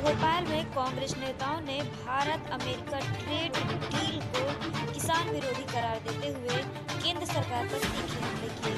भोपाल में कांग्रेस नेताओं ने भारत अमेरिका ट्रेड डील को किसान विरोधी करार देते हुए केंद्र सरकार पर तीखे हमले किए।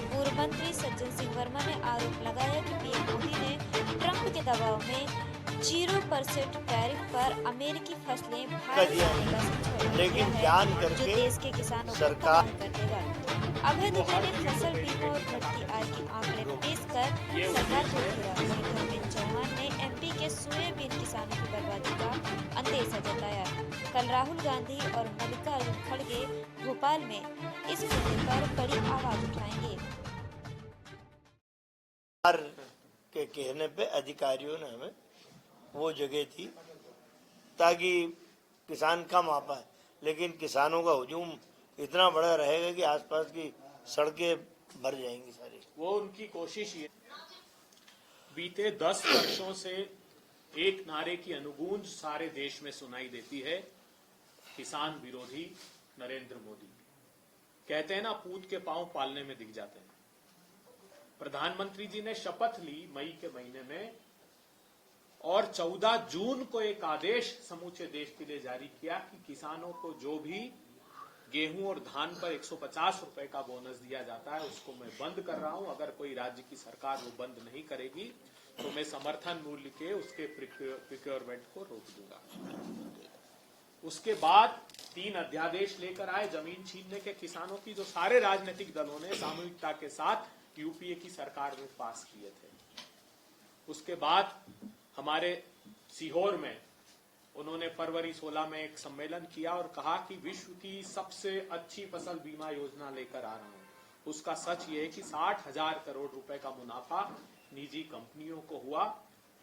पूर्व मंत्री सज्जन सिंह वर्मा ने आरोप लगाया कि पीएम मोदी ने ट्रंप के दबाव में 0% टैरिफ पर अमेरिकी फसलें भारत लाने का समझौता किया है, जो देश के किसानों को तबाह कर देगा। अभय दुबे ने फसल बीमा और घटती आय के आंकड़े पेश कर सरकार को घेरा। वहीं धर्मेंद्र चौहान ने एमपी के सोयाबीन किसानों की बर्बादी का अंदेशा जताया। कल राहुल गांधी और मल्लिकार्जुन खड़गे भोपाल में इस मुद्दे पर कड़ी आवाज उठाएंगे। के कहने पे अधिकारियों ने हमें वो जगह थी ताकि किसान कम आ पाए, लेकिन किसानों का हुजूम इतना बड़ा रहेगा कि आसपास की सड़कें भर जाएंगी सारी। वो उनकी कोशिश ये बीते 10 वर्षों से एक नारे की अनुगूंज सारे देश में सुनाई देती है, किसान विरोधी नरेंद्र मोदी। कहते हैं ना, पूत के पांव पालने में दिख जाते हैं। प्रधानमंत्री जी ने शपथ ली मई के महीने में और 14 जून को एक आदेश समूचे देश के लिए जारी किया कि किसानों को जो भी गेहूं और धान पर 150 रुपए का बोनस दिया जाता है उसको मैं बंद कर रहा हूं। अगर कोई राज्य की सरकार वो बंद नहीं करेगी तो मैं समर्थन मूल्य के उसके प्रिक्योरमेंट को रोक दूंगा। उसके बाद 3 अध्यादेश लेकर आए जमीन छीनने के किसानों की, जो सारे राजनीतिक दलों ने सामूहिकता के साथ यूपीए की सरकार में पास किए थे। उसके बाद हमारे सीहोर में उन्होंने फरवरी 16 में एक सम्मेलन किया और कहा कि विश्व की सबसे अच्छी फसल बीमा योजना लेकर आ रहा हूं। उसका सच ये है कि 60,000 करोड़ रुपए का मुनाफा निजी कंपनियों को हुआ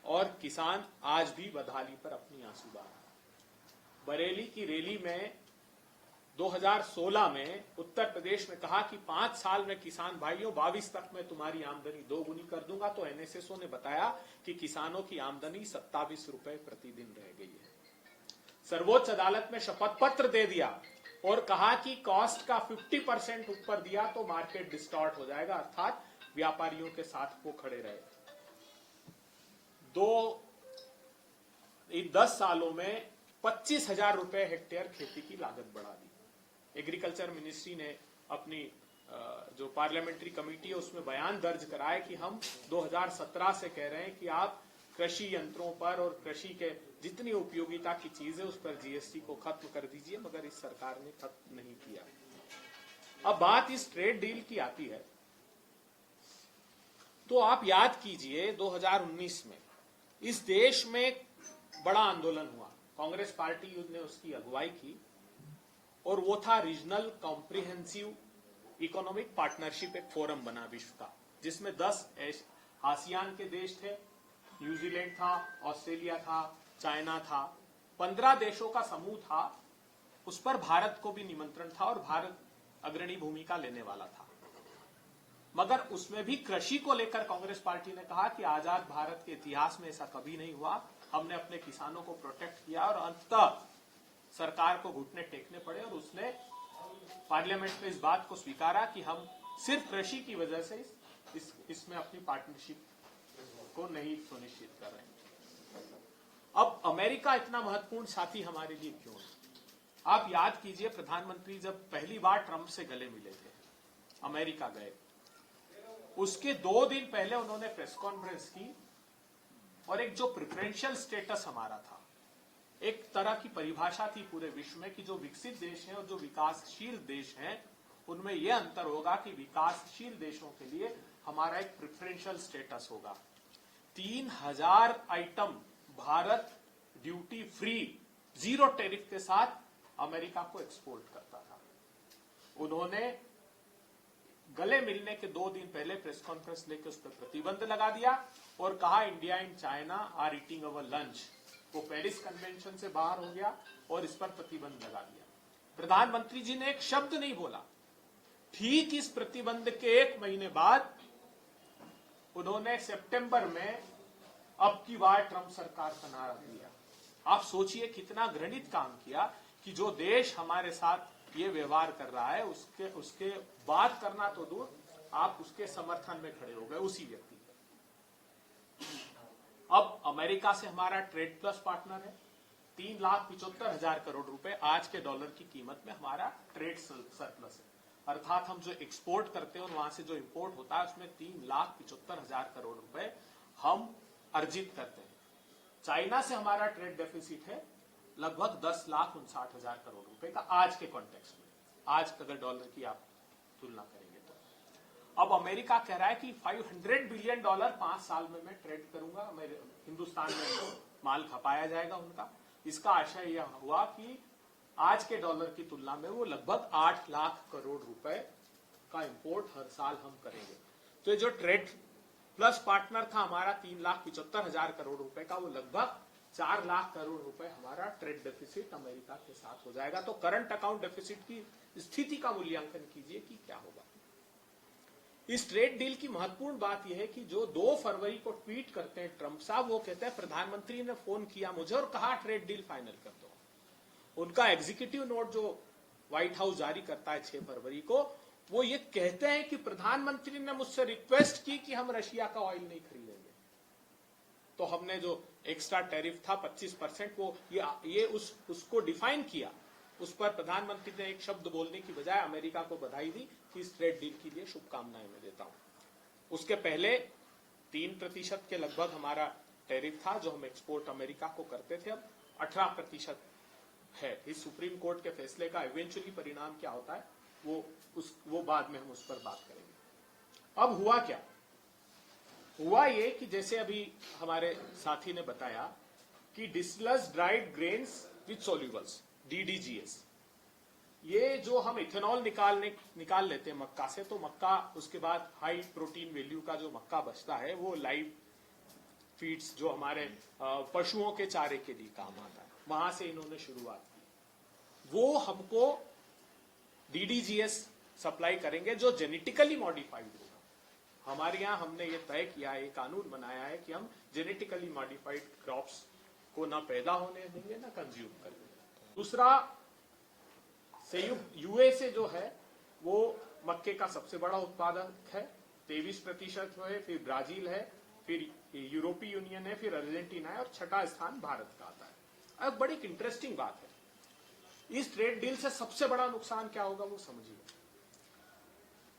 और किसान आज भी बदहाली पर अपनी आंसू बहा रहा। बरेली की रैली में 2016 में उत्तर प्रदेश में कहा कि 5 साल में किसान भाइयों 22 तक मैं तुम्हारी आमदनी 2 गुनी कर दूंगा, तो एनएसएसओ ने बताया कि किसानों की आमदनी 27 रुपए प्रतिदिन रह गई है। सर्वोच्च अदालत में शपथ पत्र दे दिया और कहा कि कॉस्ट का 50% ऊपर दिया तो मार्केट डिस्टॉर्ट हो जाएगा, अर्थात व्यापारियों के साथ वो खड़े रहे। 10 सालों में 25,000 रुपए हेक्टेयर खेती की लागत बढ़ा दी। एग्रीकल्चर मिनिस्ट्री ने अपनी जो पार्लियामेंट्री कमेटी है उसमें बयान दर्ज कराया कि हम 2017 से कह रहे हैं कि आप कृषि यंत्रों पर और कृषि के जितनी उपयोगिता की चीज है उस पर जीएसटी को खत्म कर दीजिए, मगर इस सरकार ने खत्म नहीं किया। अब बात इस ट्रेड डील की आती है तो आप याद कीजिए 2019 में इस देश में बड़ा आंदोलन हुआ, कांग्रेस पार्टी ने उसकी अगुवाई की और वो था रीजनल कॉम्प्रिहेंसिव इकोनॉमिक पार्टनरशिप, एक फोरम बना विश्व का जिसमें 10 आसियान के देश थे, न्यूजीलैंड था, ऑस्ट्रेलिया था, चाइना था, 15 देशों का समूह था। उस पर भारत को भी निमंत्रण था और भारत अग्रणी भूमिका लेने वाला था, मगर उसमें भी कृषि को लेकर कांग्रेस पार्टी ने कहा कि आजाद भारत के इतिहास में ऐसा कभी नहीं हुआ। हमने अपने किसानों को प्रोटेक्ट किया और अंततः सरकार को घुटने टेकने पड़े और उसने पार्लियामेंट में इस बात को स्वीकारा कि हम सिर्फ कृषि की वजह से इसमें अपनी पार्टनरशिप को नहीं सुनिश्चित कर रहे हैं। अब अमेरिका इतना महत्वपूर्ण साथी हमारे लिए क्यों है? आप याद कीजिए, प्रधानमंत्री जब पहली बार ट्रंप से गले मिले थे, अमेरिका गए, उसके 2 दिन पहले उन्होंने प्रेस कॉन्फ्रेंस की और एक जो प्रेफरेंशियल स्टेटस हमारा था, एक तरह की परिभाषा थी पूरे विश्व में कि जो विकसित देश हैं और जो विकासशील देश हैं उनमें यह अंतर होगा कि विकासशील देशों के लिए हमारा एक प्रेफरेंशियल स्टेटस होगा। 3000 item Bharat duty free 0 tariff के साथ अमेरिका को एक्सपोर्ट करता था। उन्होंने गले मिलने के 2 दिन पहले प्रेस कॉन्फ्रेंस लेकर उस पर प्रतिबंध लगा दिया और कहा India and China are eating our lunch. वो पेरिस कन्वेंशन से बाहर हो गया और इस पर प्रतिबंध लगा दिया। प्रधानमंत्री जी ने एक शब्द नहीं बोला। ठीक इस प्रतिबंध के 1 महीने बाद उन्होंने सितंबर में अब की बार ट्रंप सरकार का नारा दिया। आप सोचिए कितना घृणित काम किया कि जो देश हमारे साथ ये व्यवहार कर रहा है उसके बात करना तो दूर, आप उसके समर्थन में खड़े हो गए उसी व्यक्ति। अब अमेरिका से हमारा ट्रेड प्लस पार्टनर है। 3,75,000 करोड़ रुपए आज के डॉलर की कीमत में हमारा ट्रेड सरप्लस है, अर्थात हम जो एक्सपोर्ट करते हैं और वहां से जो इंपोर्ट होता है उसमें 3,75,000 करोड़ रुपए हम अर्जित करते हैं। चाइना से हमारा ट्रेड डेफिसिट है लगभग 10,59,000 करोड़ रुपए का आज के कॉन्टेक्स्ट में, आज अगर डॉलर की आप तुलना करेंगे तो। अब अमेरिका कह रहा है कि $500 बिलियन 5 साल में मैं ट्रेड करूंगा, मेरे हिंदुस्तान में माल खपाया जाएगा उनका। इसका आशय यह हुआ कि आज के डॉलर की तुलना में वो लगभग 8 लाख करोड़ रुपए का इंपोर्ट हर साल हम करेंगे। तो ये जो ट्रेड प्लस पार्टनर था हमारा 3,75,000 करोड़ रुपए का, वो लगभग 4 लाख करोड़ रुपए हमारा ट्रेड डेफिसिट अमेरिका के साथ हो जाएगा। तो करंट अकाउंट डेफिसिट की स्थिति का मूल्यांकन कीजिए कि क्या होगा। इस ट्रेड डील की महत्वपूर्ण बात यह है कि जो 2 फरवरी को ट्वीट करते हैं ट्रंप साहब, वो कहते हैं प्रधानमंत्री ने फोन किया मुझे और कहा ट्रेड डील फाइनल कर दो। उनका एग्जीक्यूटिव नोट जो व्हाइट हाउस जारी करता है 6 फरवरी को, वो ये कहते हैं कि प्रधानमंत्री ने मुझसे रिक्वेस्ट की कि हम रशिया का ऑयल नहीं खरीदेंगे। तो हमने जो एक्स्ट्रा टैरिफ था 25%, वो ये उसको डिफाइन किया। उस पर प्रधानमंत्री ने एक शब्द बोलने की बजाय अमेरिका को बधाई दी कि इस ट्रेड डील के लिए शुभकामनाएं मैं देता हूं। उसके पहले 3% के लगभग हमारा टैरिफ था जो हम एक्सपोर्ट अमेरिका को करते थे, अब 18% है। इस सुप्रीम कोर्ट के फैसले का इवेंचुअली परिणाम क्या होता है वो बाद में हम उस पर बात करेंगे। अब हुआ क्या? हुआ ये कि जैसे अभी हमारे साथी ने बताया कि distillers dried grains with solubles DDGS, ये जो हम इथेनॉल निकाल लेते हैं मक्का से, तो मक्का उसके बाद हाई प्रोटीन वैल्यू का जो मक्का बचता है वो लाइव फीड्स जो हमारे पशुओं के चारे के लिए काम आता है, वहां से इन्होंने शुरुआत की। वो हमको DDGS सप्लाई करेंगे जो जेनेटिकली मॉडिफाइड होगा। हमारे यहां हमने ये तय किया है, कानून बनाया है कि हम जेनेटिकली मॉडिफाइड क्रॉप्स को ना पैदा होने देंगे ना कंज्यूम करेंगे। दूसरा, संयुक्त USA जो है वो मक्के का सबसे बड़ा उत्पादक है, 23% है, फिर ब्राजील है, फिर यूरोपीय यूनियन है, फिर अर्जेंटीना है और छठा स्थान भारत का आता है। अब बड़ी इंटरेस्टिंग बात है, इस ट्रेड डील से सबसे बड़ा नुकसान क्या होगा वो समझिए।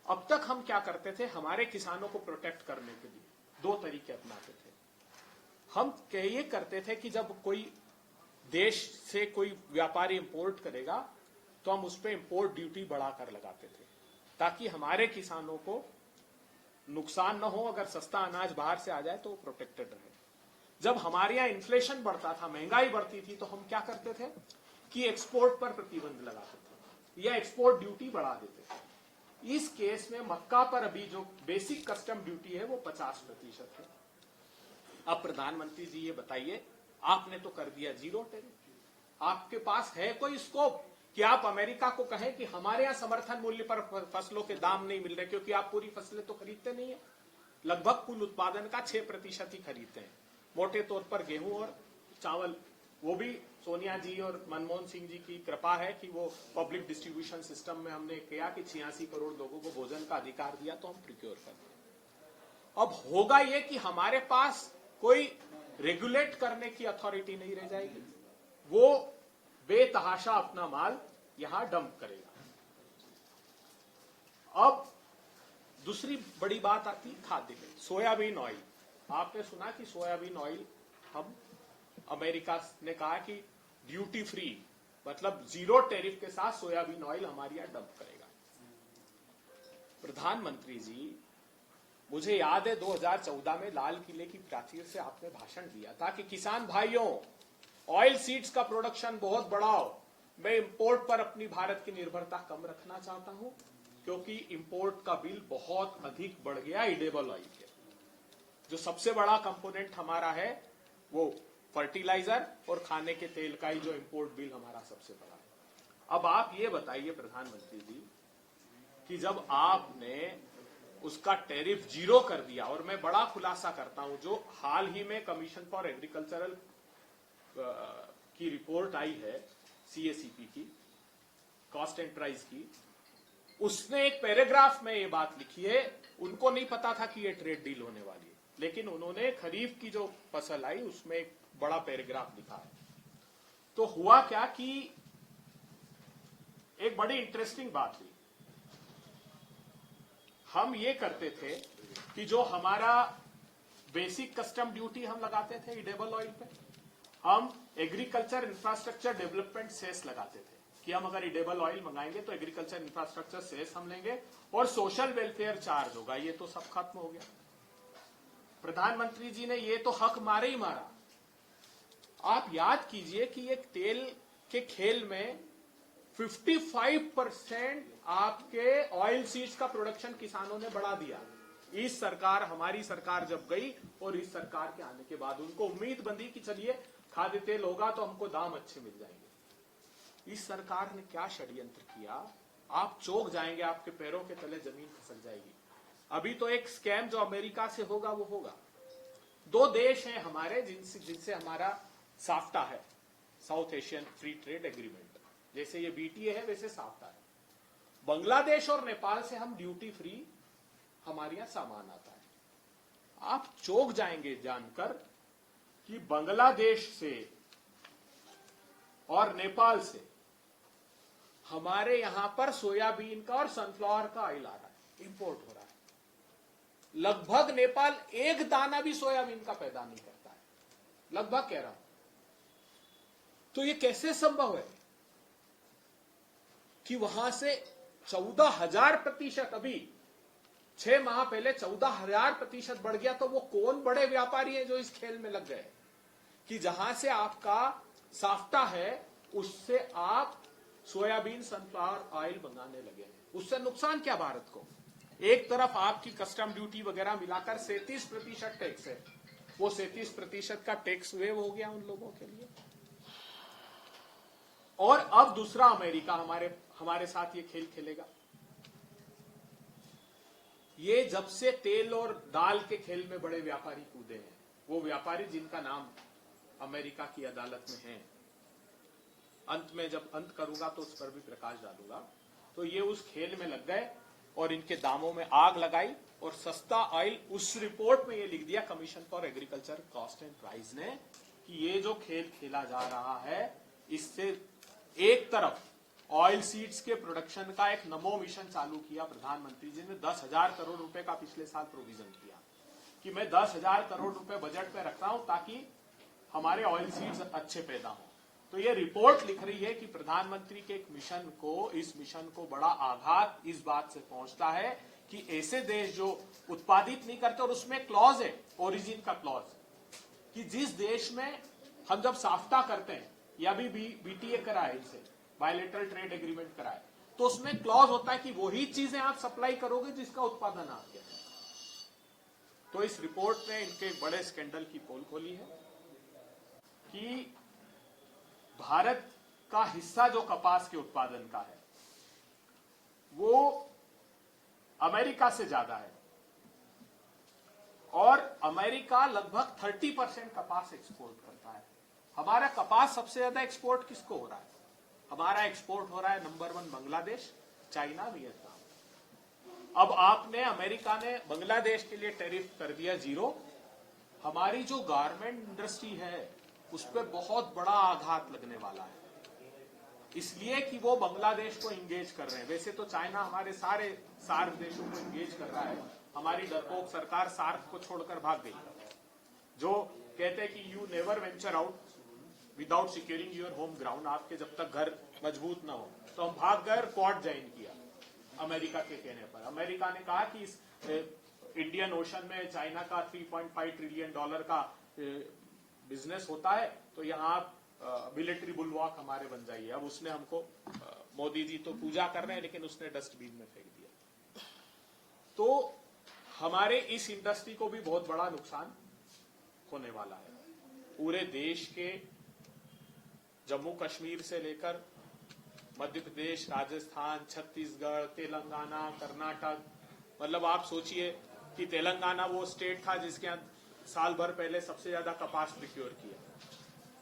अब तक हम क्या करते थे, हमारे किसानों को प्रोटेक्ट करने के लिए 2 तरीके अपनाते थे। हम ये करते थे कि जब कोई देश से कोई व्यापारी इंपोर्ट करेगा तो हम उस पर इंपोर्ट ड्यूटी बढ़ाकर लगाते थे ताकि हमारे किसानों को नुकसान न हो। अगर सस्ता अनाज बाहर से आ जाए तो प्रोटेक्टेड रहे। जब हमारे यहां इन्फ्लेशन बढ़ता था, महंगाई बढ़ती थी, तो हम क्या करते थे कि एक्सपोर्ट पर प्रतिबंध लगाते थे या एक्सपोर्ट ड्यूटी बढ़ा देते थे। इस केस में मक्का पर अभी जो बेसिक कस्टम ड्यूटी है वो 50% है। अब प्रधानमंत्री जी ये बताइए, आपने तो कर दिया 0 टैरिफ, आपके पास है कोई स्कोप कि आप अमेरिका को कहें कि हमारे यहां समर्थन मूल्य पर फसलों के दाम नहीं मिल रहे, क्योंकि आप पूरी फसलें तो खरीदते नहीं है, लगभग कुल उत्पादन का 6% ही खरीदते हैं। मोटे तौर पर गेहूं और चावल, वो भी सोनिया जी और मनमोहन सिंह जी की कृपा है कि वो पब्लिक डिस्ट्रीब्यूशन सिस्टम में हमने किया कि 86 करोड़ लोगों को भोजन का अधिकार दिया, तो हम प्रिक्योर करते हैं। अब होगा ये कि हमारे पास कोई रेगुलेट करने की अथॉरिटी नहीं रह जाएगी, वो बेतहाशा अपना माल यहां डंप करेगा। अब दूसरी बड़ी बात आती खाद्य में, सोयाबीन ऑयल। आपने सुना कि सोयाबीन ऑयल हम अमेरिका ने कहा कि ड्यूटी फ्री, मतलब 0 टैरिफ के साथ सोयाबीन ऑयल हमारे यहां डंप करेगा। प्रधानमंत्री जी, मुझे याद है 2014 में लाल किले की प्राचीर से आपने भाषण दिया था कि किसान भाइयों, ऑयल सीड्स का प्रोडक्शन बहुत बढ़ाओ, मैं इंपोर्ट पर अपनी भारत की निर्भरता कम रखना चाहता हूं, क्योंकि इंपोर्ट का बिल बहुत अधिक बढ़ गया एडिबल ऑयल के। जो सबसे बड़ा कंपोनेंट हमारा है वो फर्टिलाइजर और खाने के तेल का ही जो इंपोर्ट बिल हमारा सबसे बड़ा है। अब आप ये बताइए प्रधानमंत्री जी कि जब आपने उसका टैरिफ 0 कर दिया, और मैं बड़ा खुलासा करता हूं, जो हाल ही में कमीशन फॉर एग्रीकल्चरल की रिपोर्ट आई है, CACP की, कॉस्ट एंड प्राइस की, उसने एक पैराग्राफ में ये बात लिखी है, उनको नहीं पता था कि ये ट्रेड डील होने वाली है। लेकिन उन्होंने खरीफ की जो फसल आई उसमें एक बड़ा पैराग्राफ लिखा है। तो हुआ क्या कि एक बड़ी इंटरेस्टिंग बात हुई। हम ये करते थे कि जो हमारा बेसिक कस्टम ड्यूटी हम लगाते थे एडिबल ऑयल पे, हम एग्रीकल्चर इंफ्रास्ट्रक्चर डेवलपमेंट सेस लगाते थे कि हम अगर एडिबल ऑयल मंगाएंगे तो एग्रीकल्चर इंफ्रास्ट्रक्चर सेस हम लेंगे और सोशल वेलफेयर चार्ज होगा। ये तो सब खत्म हो गया। प्रधानमंत्री जी ने ये तो हक मारे ही मारा। आप याद कीजिए कि एक तेल के खेल में 55% आपके ऑयल सीड्स का प्रोडक्शन किसानों ने बढ़ा दिया। इस सरकार, हमारी सरकार जब गई और इस सरकार के आने के बाद उनको उम्मीद बंधी कि चलिए खाद्य तेल होगा तो हमको दाम अच्छे मिल जाएंगे। इस सरकार ने क्या षड्यंत्र किया, आप चौंक जाएंगे, आपके पैरों के तले जमीन खसक जाएगी। अभी तो एक स्कैम जो अमेरिका से होगा वो होगा। 2 देश हैं हमारे जिनसे हमारा साफ्टा है, south Asian free trade agreement. जैसे ये बीटीए है वैसे साफ्टा है। बांग्लादेश और नेपाल से हम ड्यूटी फ्री हमारे यहां सामान आता है। आप चौंक जाएंगे जानकर कि बांग्लादेश से और नेपाल से हमारे यहां पर सोयाबीन का और सनफ्लावर का ऑयल आ रहा है, इंपोर्ट हो रहा है। लगभग नेपाल एक दाना भी सोयाबीन का पैदा नहीं करता है, लगभग कह रहा हूं। तो ये कैसे संभव है कि वहां से 14,000% अभी 6 माह पहले 14,000% बढ़ गया। तो वो कौन बड़े व्यापारी हैं जो इस खेल में लग गए कि जहां से आपका साफ्टा है उससे आप सोयाबीन सनफ्लावर ऑयल मंगाने लगे हैं। उससे नुकसान क्या भारत को? एक तरफ आपकी कस्टम ड्यूटी वगैरह मिलाकर 37% टैक्स है, वो 37% का टैक्स वेव हो गया उन लोगों के लिए। और अब दूसरा अमेरिका हमारे साथ ये खेल खेलेगा। ये जब से तेल और दाल के खेल में बड़े व्यापारी कूदे हैं, वो व्यापारी जिनका नाम अमेरिका की अदालत में है, अंत में जब अंत करूंगा तो उस पर भी प्रकाश डालूंगा, तो ये उस खेल में लग गए और इनके दामों में आग लगाई और सस्ता ऑयल। उस रिपोर्ट में ये लिख दिया commission for agriculture cost and price ने कि ये जो खेल खेला जा रहा है इससे एक तरफ ऑयल सीड्स के प्रोडक्शन का एक नमो मिशन चालू किया प्रधानमंत्री जी ने। 10,000 करोड़ रुपए का पिछले साल प्रोविजन किया कि मैं 10,000 करोड़ रुपए बजट पे रख रहा हूं ताकि हमारे ऑयल सीड्स अच्छे पैदा हो। तो ये रिपोर्ट लिख रही है कि प्रधानमंत्री के एक मिशन को, इस मिशन को बड़ा आघात इस बात से पहुंचता है कि ऐसे देश जो उत्पादित नहीं करते, और उसमें क्लॉज है, ओरिजिन का क्लॉज, कि जिस देश में हम जब साफ्टा करते हैं या भी बीटीए कराए, इनसे बायलैटरल ट्रेड एग्रीमेंट कराए, तो उसमें क्लॉज होता है कि वही चीजें आप सप्लाई करोगे जिसका उत्पादन आप किया। तो इस रिपोर्ट ने इनके बड़े स्कैंडल की पोल खोली है कि भारत का हिस्सा जो कपास के उत्पादन का है वो अमेरिका से ज्यादा है, और अमेरिका लगभग 30% कपास एक्सपोर्ट करता है। हमारा कपास सबसे ज्यादा एक्सपोर्ट किसको हो रहा है? हमारा एक्सपोर्ट हो रहा है नंबर 1 बांग्लादेश, चाइना, वियतनाम। अब आपने, अमेरिका ने बांग्लादेश के लिए टैरिफ कर दिया 0। हमारी जो गारमेंट इंडस्ट्री है उस पर बहुत बड़ा आघात लगने वाला है, इसलिए कि वो बांग्लादेश को इंगेज कर रहे हैं। वैसे तो चाइना हमारे सारे सार्क देशों को इंगेज कर रहा है। हमारी डरपोक सरकार सार्क को छोड़कर भाग गई, जो कहते हैं कि you never venture out without securing your home ground. आपके जब तक घर मजबूत ना हो, तो हम भाग गए, क्वाड ज्वाइन किया अमेरिका के कहने पर। अमेरिका ने कहा कि इस इंडियन ओशन में चाइना का $3.5 ट्रिलियन का बिजनेस होता है, तो यहाँ आप मिलिट्री बुलवॉक हमारे बन जाइए। अब उसने हमको, मोदी जी तो पूजा कर रहे हैं लेकिन उसने डस्टबिन में फेंक दिया। तो हमारे इस इंडस्ट्री को भी बहुत बड़ा नुकसान होने वाला है। पूरे देश के जम्मू कश्मीर से लेकर मध्य प्रदेश, राजस्थान, छत्तीसगढ़, तेलंगाना, कर्नाटक, मतलब आप सोचिए कि तेलंगाना वो स्टेट था जिसके यहाँ साल भर पहले सबसे ज्यादा कपास प्रिक्योर किया,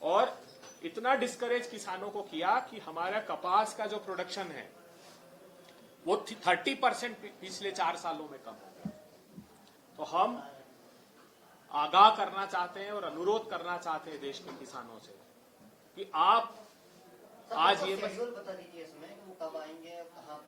और इतना डिस्करेज किसानों को किया कि हमारा कपास का जो प्रोडक्शन है वो 30% पिछले 4 सालों में कम हो गया। तो हम आगाह करना चाहते हैं और अनुरोध करना चाहते हैं देश के किसानों से कि आप आज ये शेड्यूल बता दीजिए इसमें।